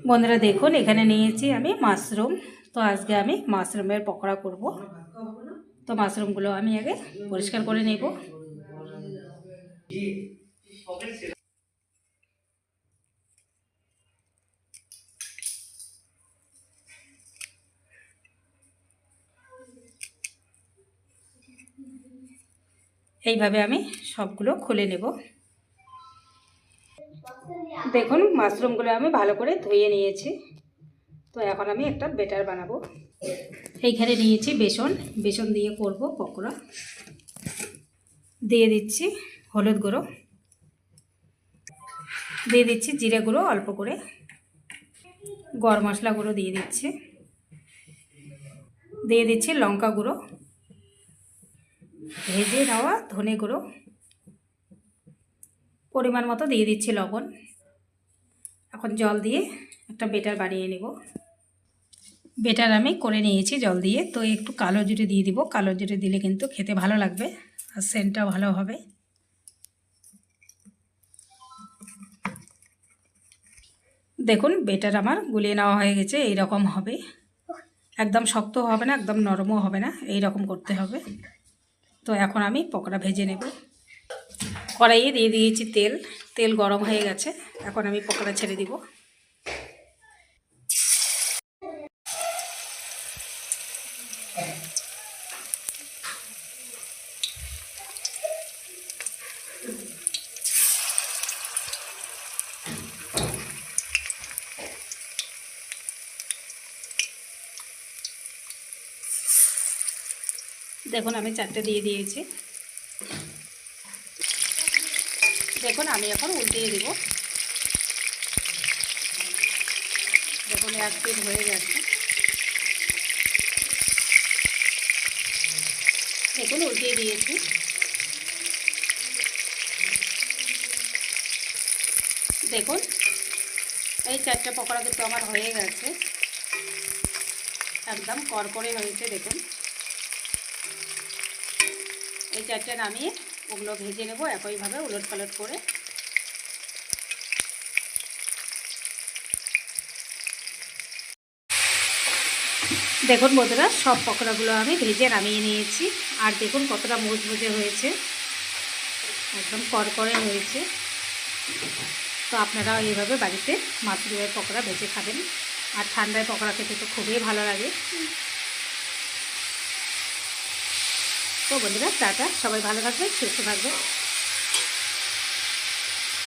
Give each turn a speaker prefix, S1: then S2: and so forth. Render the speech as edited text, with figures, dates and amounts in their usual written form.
S1: বন্ধুরা দেখুন, এখানে নিয়েছি আমি মাশরুম। তো আজকে আমি মাশরুমের পকোড়া করব। তো মাশরুমগুলো আমি আগে পরিষ্কার করে নেব। এইভাবে আমি সবগুলো খুলে নেব। দেখুন, মাশরুমগুলো আমি ভালো করে ধুয়ে নিয়েছি। তো এখন আমি একটা ব্যাটার বানাবো। এইখানে নিয়েছি বেসন। বেসন দিয়ে করব পকোড়া। দিয়ে দিচ্ছি হলুদ গুঁড়ো, দিয়ে দিচ্ছি জিরে গুঁড়ো অল্প করে, গরম মশলা গুঁড়ো দিয়ে দিচ্ছি, দিয়ে দিচ্ছি লঙ্কা গুঁড়ো, ভেজে নেওয়া ধনে গুঁড়ো, পরিমাণ মতো দিয়ে দিচ্ছি লবণ। এখন জল দিয়ে একটা ব্যাটার বানিয়ে নেব। ব্যাটার আমি করে নিয়েছি জল দিয়ে। তো একটু কালো জিরে দিয়ে দিব। কালো জিরে দিলে কিন্তু খেতে ভালো লাগবে আর সেন্টটাও ভালো হবে। দেখুন, ব্যাটার আমার গুলিয়ে নেওয়া হয়ে গেছে। এই রকম হবে, একদম শক্ত হবে না, একদম নরমও হবে না, এই রকম করতে হবে। তো এখন আমি পকোড়া ভেজে নেব। কড়াইয়ে দিয়ে দিয়েছি তেল। তেল গরম হয়ে গেছে। এখন আমি পকোড়া ছেড়ে দিব। দেখুন, আমি 4টে দিয়ে দিয়েছি। দেখুন, আমি এখন উল্টিয়ে দিব। দেখুন, এক পিঠ হয়ে গেছে। দেখুন, উল্টিয়ে দিয়েছি। দেখুন, এই 4টে পকোড়া কিন্তু আমার হয়ে গেছে। একদম করকরে হয়েছে। দেখুন, এই 4টে নামিয়ে ওগুলো ভেজে নেব একইভাবে উলট পালট করে। দেখুন বন্ধুরা, সব পকোড়াগুলো আমি ভেজে নামিয়ে নিয়েছি। আর দেখুন কতটা মুচমুচে হয়েছে, একদম করকরে হয়েছে। তো আপনারা এইভাবে বাড়িতে মাশরুমের পকোড়া ভেজে খাবেন। আর ঠান্ডায় পকোড়া খেতে তো খুবই ভালো লাগে। তো বন্ধুরা, টাটা, সবাই ভালো থাকবেন, সুস্থ থাকবেন।